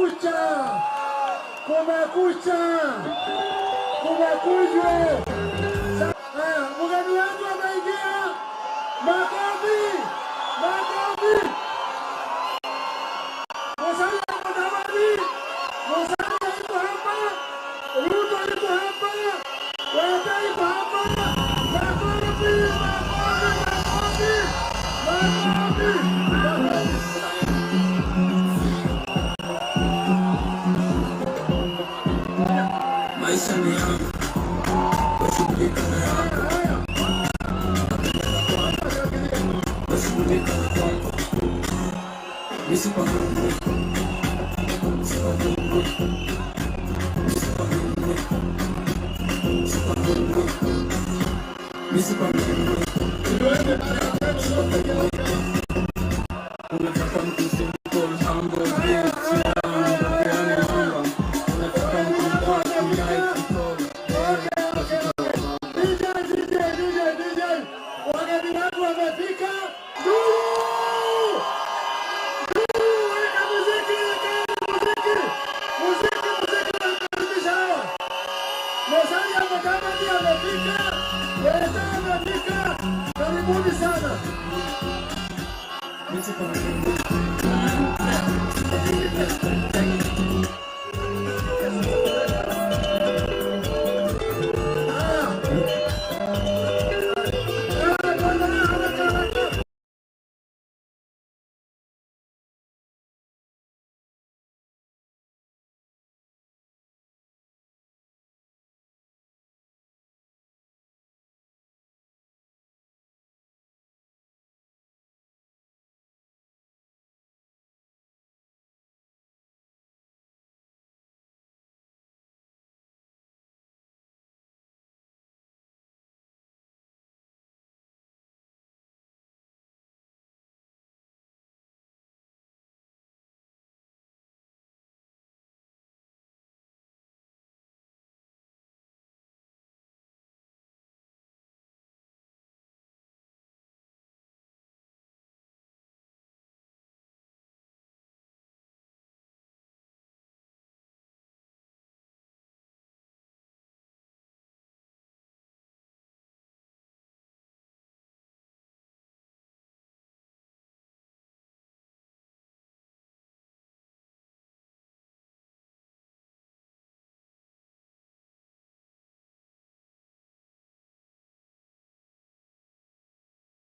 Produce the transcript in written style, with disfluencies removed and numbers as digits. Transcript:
Kumekucha, kumekucha, kumekuja. Haya, mgeni wetu ameingia. Makofi, makofi. Musalia Mudavadi, Musalia yuko hapa, Ruto yuko hapa, Wete yuko hapa. Makofi, makofi, makofi, makofi. Maisha ni yangu, washughulika na yako, washughulika na kwako. Misipangungu, misipangungu, misipangungu, misipangungu, misipangungu. Unataka mtu simple, humble, Musalia Mudavadi amefika, Wete amefika, karibuni sana.